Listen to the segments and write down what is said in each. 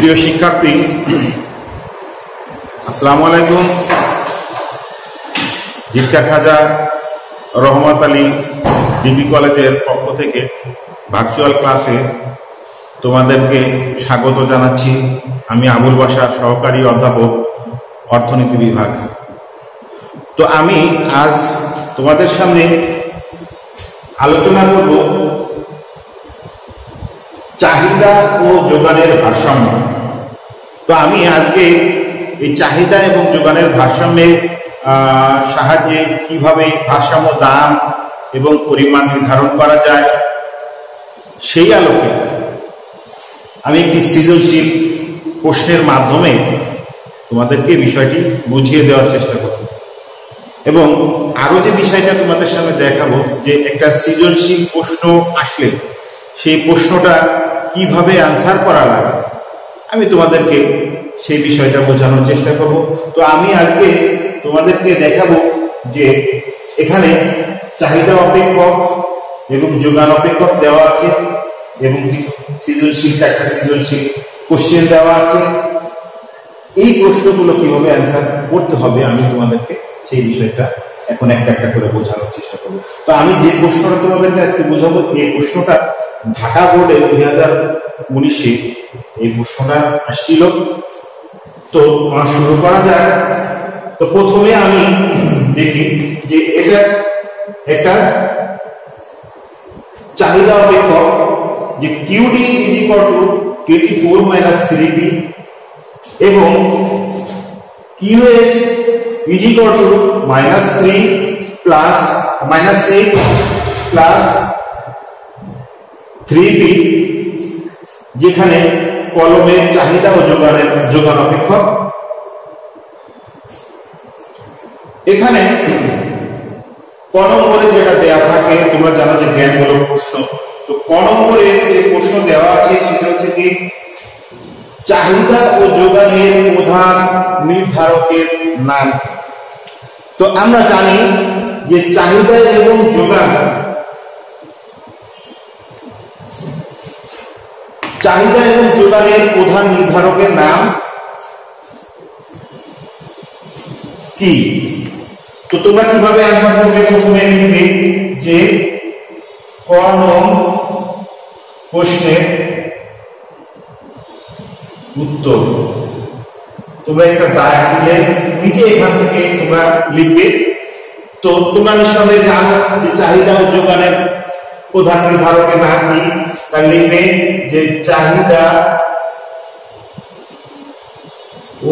প্রিয় শিক্ষার্থী, আসসালামু আলাইকুম। জিটকা খাজা রহমত আলী ডিগ্রি কলেজের পক্ষ থেকে ভার্চুয়াল ক্লাসে তোমাদেরকে স্বাগত জানাচ্ছি। আমি আবুল বাশার, সহকারী অধ্যাপক, অর্থনীতি বিভাগ। তো আমি আজ তোমাদের সামনে আলোচনা করব চাহিদা ও যোগানের ভারসাম্য। তো আমি আজকে এই চাহিদা এবং যোগানের ভারসাম্যের সাহায্যে কিভাবে ভারসাম্য দাম এবং পরিমাণ নির্ধারণ করা যায় সেই আলোকে আমি একটি সৃজনশীল প্রশ্নের মাধ্যমে তোমাদেরকে বিষয়টি বুঝিয়ে দেওয়ার চেষ্টা করব এবং আরো যে বিষয়টা তোমাদের সামনে দেখাবো যে একটা সৃজনশীল প্রশ্ন আসলে সেই প্রশ্নটা কিভাবে আনসার করা লাগে আমি তোমাদেরকে সেই বিষয়টা বোঝানোর চেষ্টা করব। তো আমি আজকে তোমাদেরকে দেখাবো যে এখানে চাহিদা অপেক্ষক এবং যোগান অপেক্ষক দেওয়া আছে এবং একটা সৃজনশীল কোশ্চেন দেওয়া আছে। এই প্রশ্নগুলো কিভাবে আনসার করতে হবে আমি তোমাদেরকে সেই বিষয়টা এখন একটা একটা করে বোঝানোর চেষ্টা করবো। তো আমি যে প্রশ্নটা তোমাদেরকে আজকে বোঝাবো এই প্রশ্নটা ঢাকা বোর্ডে 2019-এ এই প্রশ্নটা আসছিল। তো শুরু করা যায়। তো প্রথমে আমি দেখি যে এটা একটা চাহিদা অপেক্ষক যে QD is equal to 24 minus 3P এবং QS is equal to minus 3 plus minus 6 plus 3P, যেখানে কলমের চাহিদা ও যোগান অপেক্ষক। এখানে ক নম্বরে যেটা দেওয়া থাকে তোমরা জানো যে জ্ঞানমূলক প্রশ্ন। তো ক নম্বরে যে প্রশ্ন দেওয়া আছে সেটা হচ্ছে কি চাহিদা ও যোগানের প্রধান নির্ধারকের নাম। তো আমরা জানি যে চাহিদা এবং যোগান চাহিদা এবং যোগানের প্রধান নির্ধারকের নাম কি? তো তোমরা কিভাবে অ্যানসার করবে? প্রথমে লিখবে যে ক নং প্রশ্নের উত্তর। তোমরা একটা দাগ দিলে নিচে এখান থেকে তোমরা লিখবে। তো তোমরা নিঃসন্দেহে জানো যে চাহিদা ও যোগানের প্রধান নির্ধারকের নাম কি। তা লিখবে যে চাহিদা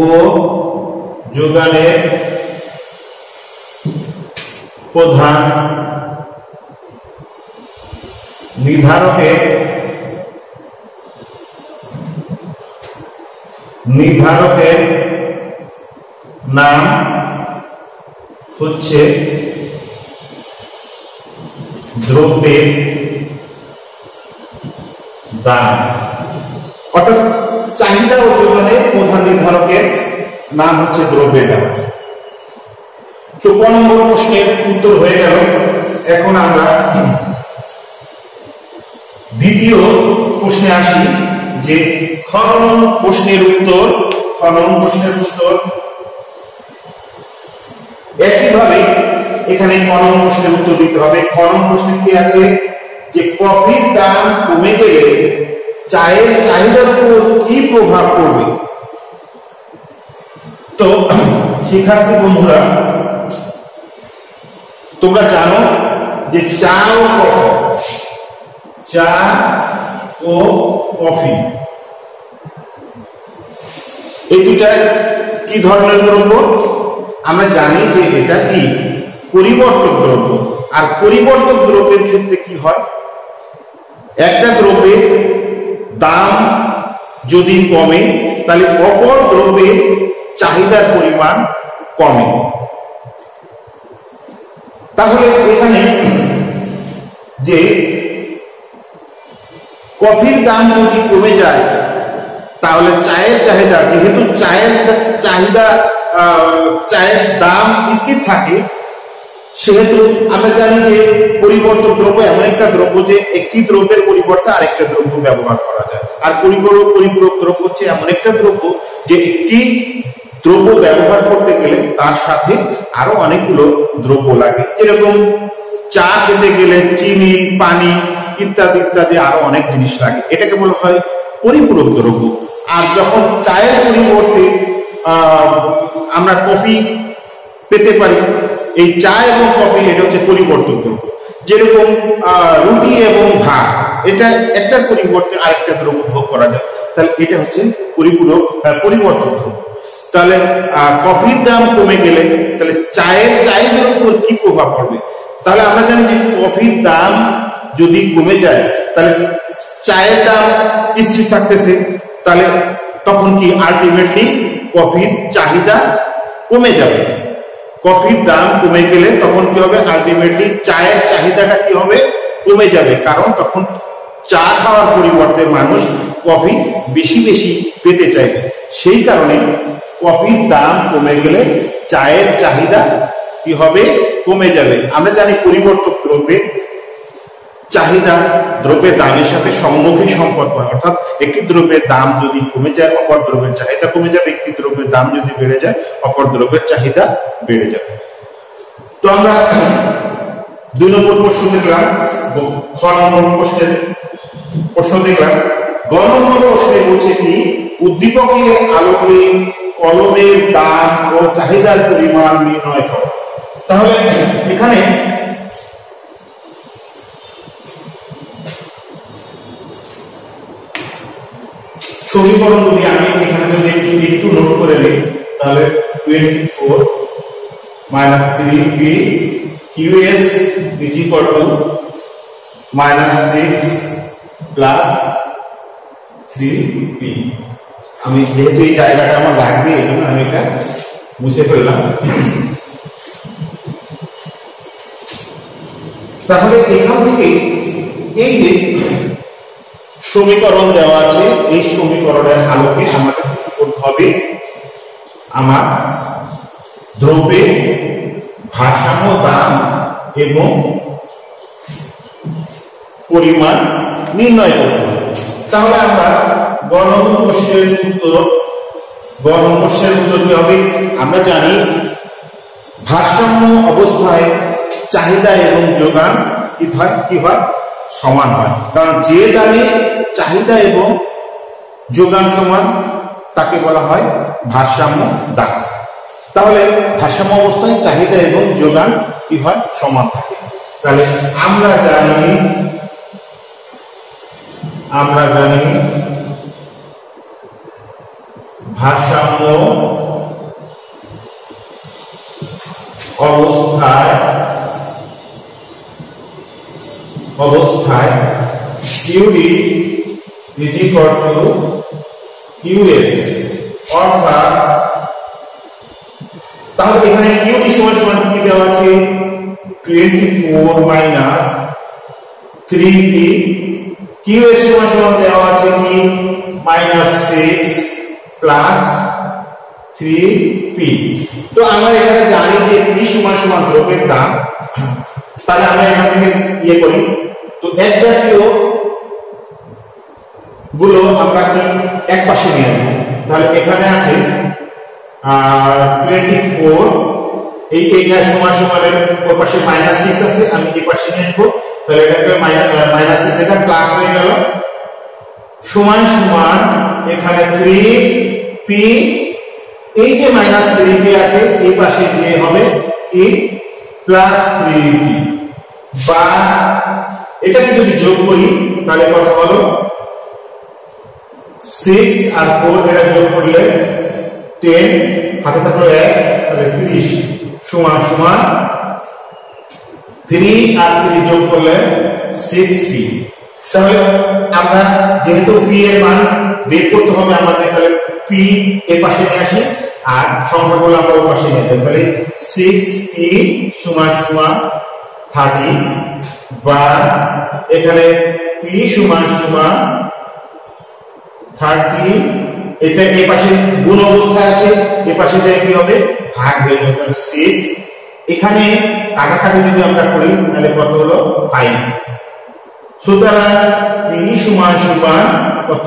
ও যোগানের প্রধান নির্ধারকের নাম হচ্ছে দ্রব্যের দাম। অর্থাৎ চাহিদা ও যোগানের প্রধান নির্ধারকের নাম হচ্ছে দ্রব্যের দাম। তো ক নম্বর প্রশ্নের উত্তর হয়ে গেল। এখন আমরা দ্বিতীয় প্রশ্নে আসি যে খ নং প্রশ্নের উত্তর। একইভাবে এখানে ক নং প্রশ্নের উত্তর দিতে হবে। খ নং প্রশ্নে কি আছে যে কফির দাম কমে গেলে চায়ের চাহিদার উপর কি প্রভাব পড়বে? তো শিক্ষার্থী বন্ধুরা, তোমরা জানো যে চা ও কফি এই দুটা কি ধরনের দ্রব্য? আমরা জানি যে এটা কি পরিবর্তক দ্রব্য। আর পরিবর্তক দ্রব্যের ক্ষেত্রে কি হয়, একটা দ্রব্যের দাম যদি কমে তাহলে অপর দ্রব্যের চাহিদার পরিমাণ কমে। তাহলে এখানে যে কফির দাম যদি কমে যায় তাহলে চায়ের চাহিদা, যেহেতু চায়ের দাম স্থির থাকে সেহেতু আমরা জানি যে পরিবর্তক দ্রব্য এমন একটা দ্রব্য যে একটি দ্রব্যের পরিবর্তে আরেকটা দ্রব্য ব্যবহার করা যায়, আর পরিপূরক দ্রব্য হচ্ছে এমন একটা দ্রব্য যে একটি দ্রব্য ব্যবহার করতে গেলে তার সাথে আরো অনেকগুলো দ্রব্য লাগে, যেরকম চা খেতে গেলে চিনি, পানি ইত্যাদি ইত্যাদি আরো অনেক জিনিস লাগে, এটাকে বলা হয় পরিপূরক দ্রব্য। আর যখন চায়ের পরিবর্তে আমরা কফি পেতে পারি, এই চা এবং কফি এটা হচ্ছে পরিবর্তক দ্রব্য। যেরকম রুটি এবং ভাত, এটা একটার পরিবর্তে আরেকটা দ্রব্য ভোগ করা যায়, তাহলে এটা হচ্ছে পরিবর্তক দ্রব্য। তাহলে কফির দাম কমে গেলে তাহলে চায়ের উপর কি প্রভাব পড়বে? তাহলে আমরা জানি যে কফির দাম যদি কমে যায় তাহলে চায়ের দাম স্থির থাকতেছে, তাহলে তখন কি আলটিমেটলি কফির চাহিদা কমে যাবে। কফির দাম কমে গেলে তখন কি হবে? আলটিমেটলি চায়ের চাহিদাটা কি হবে? কমে যাবে, কারণ তখন চা খাওয়ার পরিবর্তে মানুষ কফি বেশি বেশি পেতে চাইবে। সেই কারণে কফির দাম কমে গেলে চায়ের চাহিদা কি হবে? কমে যাবে। আমরা জানি পরিবর্তক দ্রব্যের চাহিদা দ্রব্যের দামের সাথে সম্মুখী সম্পর্ক হয়, অর্থাৎ একটি দ্রব্যের দাম যদি কমে যায় অপর দ্রব্যের চাহিদা কমে যাবে, একটি দ্রব্যের দাম যদি বেড়ে যায় অপর দ্রব্যের চাহিদা বেড়ে যাবে। তো আমরা 2 নম্বর প্রশ্ন দেখলাম, খ নম্বর প্রশ্ন দেখলাম। গ নম্বর প্রশ্নে বলছে কি উদ্দীপকের আলোকে কলমের দাম ও চাহিদার পরিমাণ নির্ণয় করো। তাহলে এখানে সমীকরণগুলি আমি এখানে যদি একটু নোট করে নিই, তাহলে 24 - 3p qs is equal to -6 plus 3p। আমি যেহেতু এই জায়গাটা আমার লাগবে এই জন্য আমি এটা মুছে ফেললাম। তাহলে এখান থেকে এই যে সমীকরণ দেওয়া আছে, এই সমীকরণের আলোকে আমাদের কি করতে হবে? আমার দ্রব্যের ভারসাম্য দাম এবং পরিমাণ নির্ণয় করতে হবে। তাহলে আমরা গ নম্বর প্রশ্নের উত্তর কি হবে? আমরা জানি ভারসাম্য অবস্থায় চাহিদা এবং যোগান কি হয়? সমান হয়, কারণ যে দামে চাহিদা এবং যোগান সমান তাকে বলা হয় ভারসাম্য দাম। তাহলে ভারসাম্য অবস্থায় চাহিদা এবং যোগান কি হয়? সমান থাকে। তাহলে আমরা জানি ভারসাম্য অবস্থায় QD is equal to QS, অর্থাৎ তাহলে এখানে QD সমান কি দেওয়া আছে? 24 - 3p। QS সমান দেওয়া আছে কি? -6 plus 3p। তো আমরা এখানে জানি যে p সমান দ্রব্যের দাম, তাহলে আমরা এখান থেকে ইয়ে করি। তো এক জাতীয় গুলো আমরা কি এক পাশে নিয়ে আসবো। তাহলে এখানে আছে 24, এইটা সমানের ওর পাশে -6 আছে, আমি এই পাশে নিয়ে আসবো। তাহলে এটাকে -6 এটা প্লাস হয়ে গেল, সমান এখানে 3p, এই যে -3p আছে এই পাশে যে হবে কি +3p, বা এটাকে যদি যোগ করি তাহলে কত হলো? 6 আর 4 এটা যোগ করলে 10, হাতে থাকলো 1, তাহলে 30 সমান 3 আর 3 যোগ করলে 6p। তাহলে আমরা যেহেতু p এর মান বের করতে হবে আমাদের, তাহলে p এর পাশে নিয়ে আসি আর সংখ্যাগুলো আমরা ওর পাশে নিয়ে যাই। তাহলে 6p সমান 30, বা এখানে p সমান 30, এটা এই পাশে গুণ অবস্থায় আছে, এই পাশে যায় কি হবে? ভাগ হয়ে যাবে। তাহলে 6 এখানে কাটাকাটি যদি আমরা করি তাহলে কত হলো 5। সুতরাং P সমান সমান কত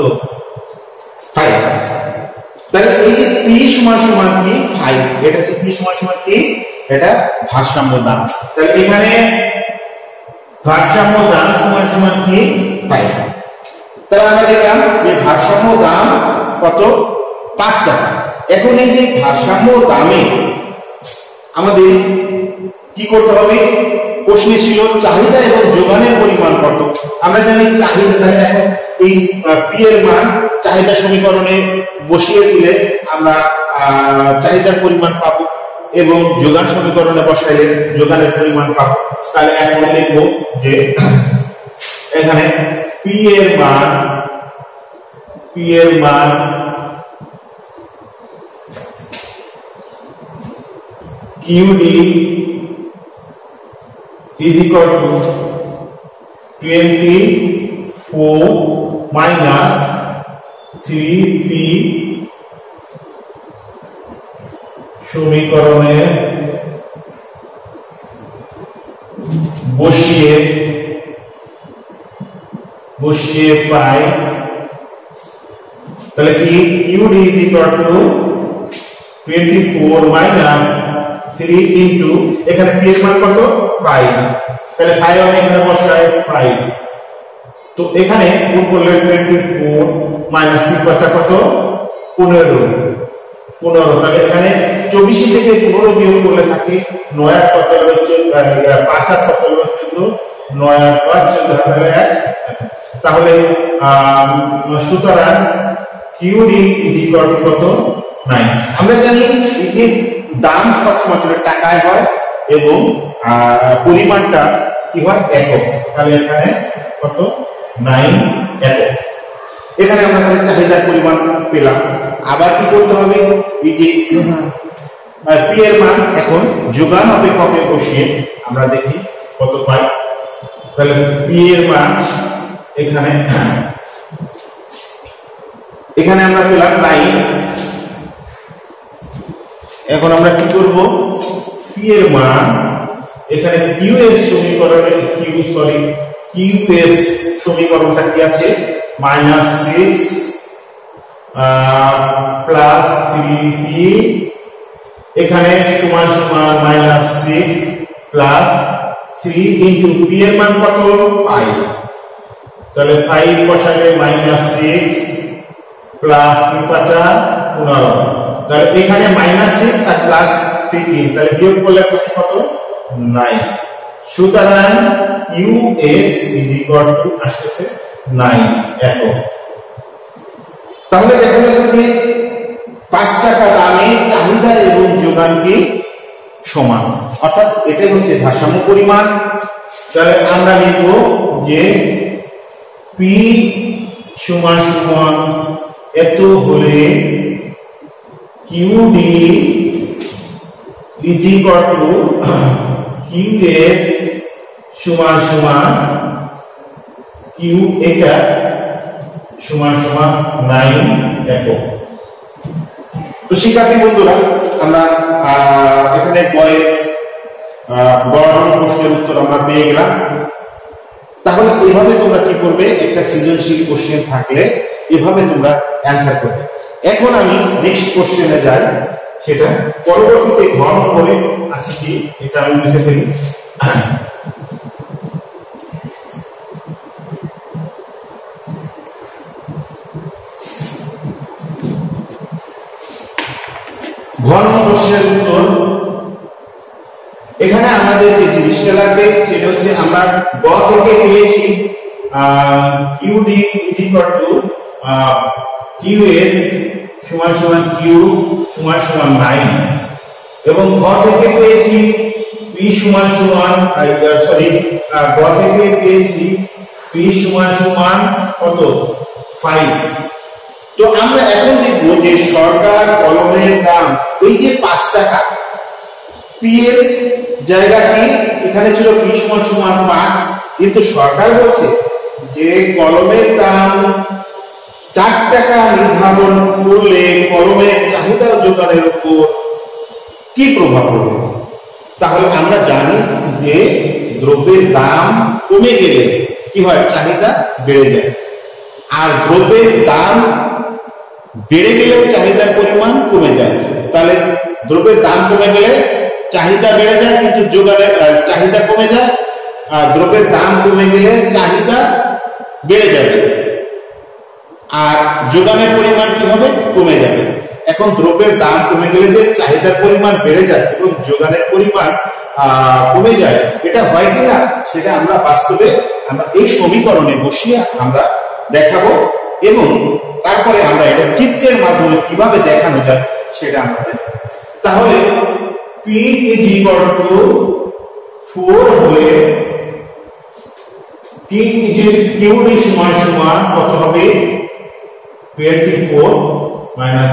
5। তাহলে এই যে P সমান সমান কি 5, এটা হচ্ছে P সমান সমান কি, এটা ভারসাম্য দাম। তাহলে এখানে ভারসাম্য দাম সমান সমান কি 5। তাহলে আমরা দেখলাম যে ভারসাম্য দাম কত 5 টাকা। এখন এই যে ভারসাম্য দামে আমাদের কি করতে হবে, প্রশ্নে ছিল চাহিদা এবং যোগানের পরিমাণ কত। আমরা জানি চাহিদা, এখন এই পি এর মান চাহিদা সমীকরণে বসিয়ে দিলে আমরা চাহিদার পরিমাণ পাবো এবং যোগান সমীকরণে বসাইলে যোগানের পরিমাণ পাবো। তাহলে এখন লিখব যে এখানে পি এর মান QD is equal to 24 minus 3P সমীকরণে বসিয়ে পাই। তাহলে কি QD is equal to 24 minus 3 into এখানে P এর মান কত 5, তাহলে 5 আমি এখানে বসাই 5। তো এখানে গুণ করলে 24 minus 3 পাঁচা কত 15। তাহলে এখানে 24 থেকে 15 বিয়োগ করলে থাকে 9 আর কত হলো 5 আর কত হলো 14, 9 আর 5 14, তাহলে সুতরাং QD is equal to কত 9। আমরা জানি এই যে দাম সবসময় টাকায় হয় এবং পরিমাণটা কি হয় একক। তাহলে এখানে কত 9 একক। এখানে আমরা তাহলে চাহিদার পরিমাণ পেলাম। আবার কি করতে হবে, এই যে পি এর মান এখন যোগান অপেক্ষকে বসিয়ে আমরা দেখি কত পাই। তাহলে পি এর মান এখানে আমরা পেলাম 9। এখন আমরা কি করব, পি এর মান এখানে কিউএস সমীকরণটা কি আছে -6 প্লাস 3p এখানে সমান সমান -6 প্লাস 3 ইনটু p এর মান কত 5। তাহলে 5 বসালে -6 প্লাস 3 পাঁচা 15। তাহলে এখানে -6 আর প্লাস 3 তাহলে বিয়োগ করলে কত 9। সুতরাং QS আসছে 9 একক। তাহলে দেখা যাচ্ছে যে 5 টাকা দামে চাহিদা এবং যোগান কি সমান, অর্থাৎ এটাই হচ্ছে ভারসাম্য পরিমাণ। তাহলে আমরা লিখব যে P সমান সমান এত হলে QD is equal to QS সমান সমান Q এটা সমান সমান 9 একক। তো শিক্ষার্থী বন্ধুরা, আমরা এখানে বইয়ের গণনা প্রশ্নের উত্তর আমরা পেয়ে গেলাম। তাহলে এইভাবে তোমরা কি করবে, একটা সৃজনশীল কোশ্চেন থাকলে এভাবে তোমরা অ্যান্সার করবে। এখন আমি নেক্সট কোশ্চেনে যাই, সেটা পরবর্তীতে ঘন করে আছে কি, এটা আমি মুছে ফেলি। ঘন প্রশ্নের উত্তর এখানে আমাদের যে জিনিসটা লাগবে সেটা হচ্ছে আমরা গ থেকে পেয়েছি QD is equal to QS সমান সমান Q সমান সমান 9 এবং ঘ থেকে পেয়েছি P সমান সমান গ থেকে পেয়েছি P সমান সমান কত 5। তো আমরা এখন দেখব যে সরকার কলমের দাম এই যে 5 টাকা, পি এর জায়গা কি এখানে ছিল P সমান সমান 5, কিন্তু সরকার বলছে যে কলমের দাম 4 টাকা নির্ধারণ করলে কলমের চাহিদা ও যোগানের উপর কি প্রভাব পড়বে। তাহলে আমরা জানি যে দ্রব্যের দাম কমে গেলে কি হয়, চাহিদা বেড়ে যায়। আর দ্রব্যের দাম বেড়ে গেলে চাহিদার পরিমাণ কমে যায়। তাহলে দ্রব্যের দাম কমে গেলে চাহিদা বেড়ে যায়, কিন্তু যোগানের চাহিদা কমে যায়। আর দ্রব্যের দাম কমে গেলে চাহিদা বেড়ে যাবে, আর যোগানের পরিমাণ কি হবে, কমে যাবে। এখন দ্রব্যের দাম কমে গেলে যে চাহিদার পরিমাণ বেড়ে যায় এবং যোগানের পরিমাণ কমে যায়, এটা হয় কিনা সেটা আমরা বাস্তবে আমরা এই সমীকরণে বসিয়ে আমরা দেখাবো, এবং তারপরে আমরা এটা চিত্রের মাধ্যমে কিভাবে দেখানো যায় সেটা আমরা দেখাবো। তাহলে P = 4 হলে QD সমান কত হবে, 24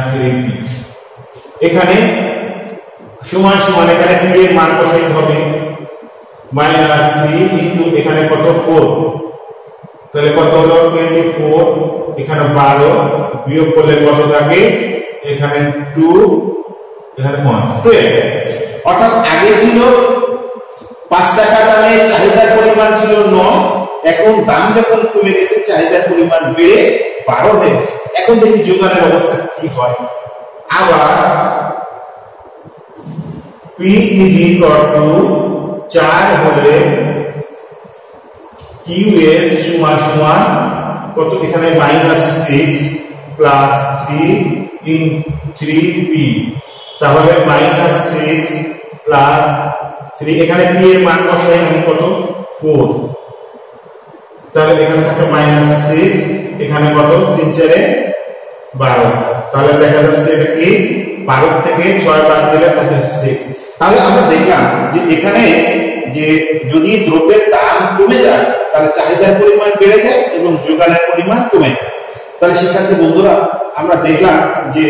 - 3P। এখানে সমান সমান এখানে P এর মান বসাইতে হবে, -3 ইনটু এখানে কত 4, তাহলে কত হলো 24, এখানে 12 বিয়োগ করলে কত থাকে, এখানে 2, এখানে 1, 12। অর্থাৎ আগে ছিল 5 টাকা দামে চাহিদার পরিমাণ ছিল 9, এখন দাম যখন কমে গেছে চাহিদার পরিমাণ বেড়ে 12 হয়ে গেছে। এখন দেখি যোগানের অবস্থা কি হয়। আবার P = 4 হলে QS সমান কত, এখানে -6 প্লাস 3 ইন 3P, তাহলে -6 প্লাস 3, এখানে P এর মান বসাই আমি কত 4, তাহলে এখানে থাকে -6, এখানে কত 3 × 4 = 12, তাহলে দেখা যাচ্ছে এটা কি 12 থেকে 6 বাদ দিলে থাকে 6। তাহলে আমরা দেখলাম যে এখানে যে যদি দ্রব্যের দাম কমে যায় তাহলে চাহিদার পরিমাণ বেড়ে যায় এবং যোগানের পরিমাণ কমে যায়। তাহলে শিক্ষার্থী বন্ধুরা আমরা দেখলাম যে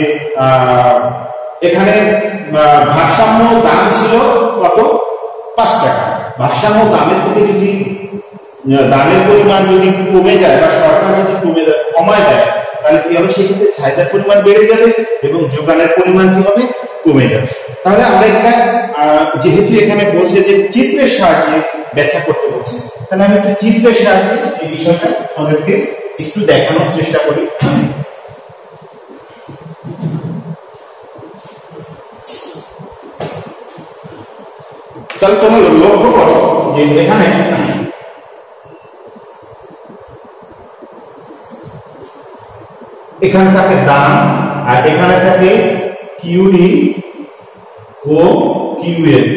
এখানে ভারসাম্য দাম ছিল কত, 5 টাকা। ভারসাম্য দামের থেকে যদি দামের পরিমাণ যদি কমে যায় বা সরকার যদি কমায় দেয়, তাহলে কি হবে, সেক্ষেত্রে চাহিদার পরিমাণ বেড়ে যাবে এবং যোগানের পরিমাণ কি হবে, কমে যাবে। তাহলে আমরা একটা যেহেতু এখানে বলছে যে চিত্রের সাহায্যে ব্যাখ্যা করতে বলছে, তাহলে আমি একটু চিত্রের সাহায্যে এই বিষয়টা আমাদেরকে একটু দেখানোর চেষ্টা করি। তাহলে তোমরা লক্ষ্য করো যে এখানে থাকে দাম, আর এখানে থাকে QD ও QS,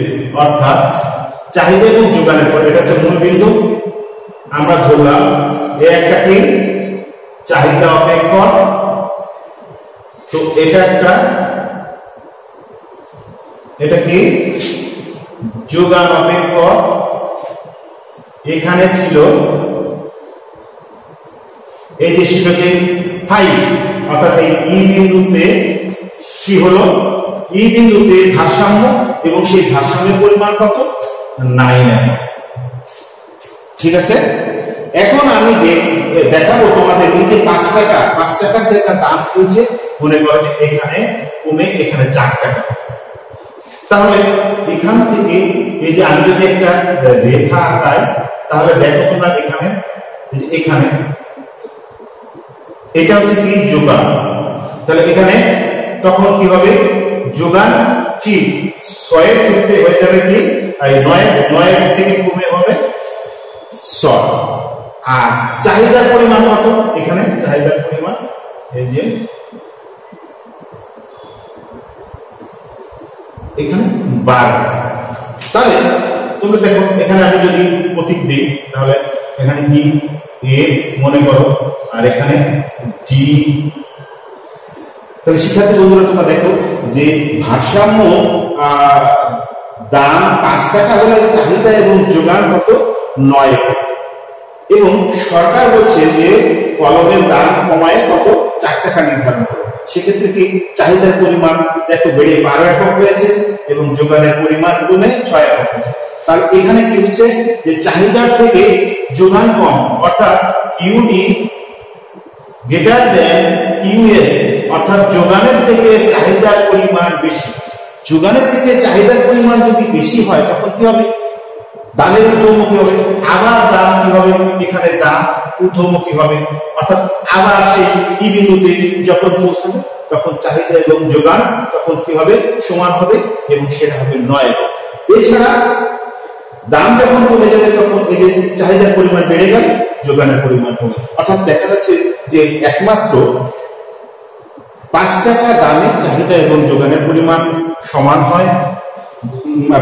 অর্থাৎ চাহিদা এবং যোগানের পর, এটা হচ্ছে মূল বিন্দু। আমরা ধরলাম এই একটা কি চাহিদা অপেক্ষক, তো এটা কি যোগান অপেক্ষক। এখানে ছিল এই যে ছিল সেই 5, অর্থাৎ এই ই বিন্দুতে কি হলো, ই বিন্দুতে ভারসাম্য, এবং সেই ভারসাম্যের পরিমাণ কত, 9। ঠিক আছে, এখন আমি দেখাবো তোমাদের এই যে 5 টাকার যে দাম হয়েছে, মনে করো যে এখানে কমে এখানে 4 টাকা। তাহলে এখান থেকে এই যে আমি যদি একটা রেখা আঁকাই, তাহলে দেখো তোমরা এখানে এটা হচ্ছে কি যোগান। তাহলে এখানে তখন কি হবে, যোগান কি 6 এর ক্ষেত্রে হয়ে যাবে কি 9 থেকে কমে হবে 6। আর চাহিদার পরিমাণ কত, এখানে চাহিদার পরিমাণ এই যে এখানে 12। তাহলে তুমি দেখো এখানে আমি যদি প্রতীক দিই, তাহলে এখানে কি এ মনে করো, আর এখানে জি। তাহলে শিক্ষার্থী বন্ধুরা তোমরা দেখো যে ভারসাম্য দাম 5 টাকা হলে চাহিদা এবং যোগান কত 9, এবং সরকার বলছে যে কলমের দাম কমায় কত 4 টাকা নির্ধারণ করে। সেক্ষেত্রে কি চাহিদার পরিমাণ দেখো বেড়ে 12 একক হয়েছে এবং যোগানের পরিমাণ কমে 6 একক হয়েছে। তাহলে এখানে কি হচ্ছে যে চাহিদার থেকে যোগান কম, অর্থাৎ QD greater than QS, অর্থাৎ যোগানের থেকে চাহিদার পরিমাণ বেশি। যোগানের থেকে চাহিদার পরিমাণ যদি বেশি হয় তখন কি হবে? দামের ঊর্ধ্বমুখী হবে। আবার দাম কি হবে? এখানে দাম ঊর্ধ্বমুখী হবে, অর্থাৎ আবার সেই ই বিন্দুতে যখন পৌঁছাবে তখন চাহিদা এবং যোগান তখন কি হবে? সমান হবে এবং সেটা হবে 9 একক। এছাড়া দাম যখন কমে যাবে তখন এই যে চাহিদার পরিমাণ বেড়ে গেল, যোগানের পরিমাণ কমে, অর্থাৎ দেখা যাচ্ছে যে একমাত্র 5 টাকা দামে চাহিদা এবং যোগানের পরিমাণ সমান হয়,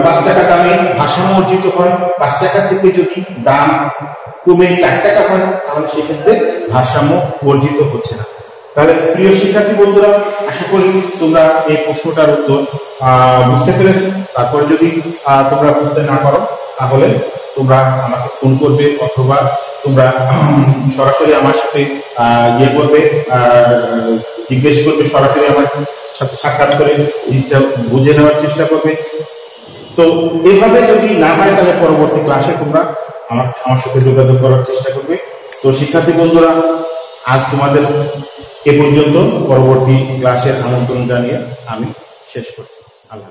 5 টাকা দামে ভারসাম্য অর্জিত হয়। 5 টাকা থেকে যদি দাম কমে 4 টাকা হয় তাহলে সেক্ষেত্রে ভারসাম্য অর্জিত হচ্ছে না। তাহলে প্রিয় শিক্ষার্থী বন্ধুরা, আশা করি তোমরা এই প্রশ্নটার উত্তর বুঝতে পেরেছো। তারপরে যদি তোমরা বুঝতে না পারো তাহলে তোমরা আমাকে ফোন করবে অথবা তোমরা সরাসরি আমার সাথে ইয়ে করবে, জিজ্ঞেস করবে, সরাসরি আমার সাথে সাক্ষাৎ করে জিনিসটা বুঝে নেওয়ার চেষ্টা করবে। তো এভাবে যদি না হয় তাহলে পরবর্তী ক্লাসে তোমরা আমার সাথে যোগাযোগ করার চেষ্টা করবে। তো শিক্ষার্থী বন্ধুরা, আজ তোমাদের এ পর্যন্ত। পরবর্তী ক্লাসের আমন্ত্রণ জানিয়ে আমি শেষ করছি। আল্লাহ।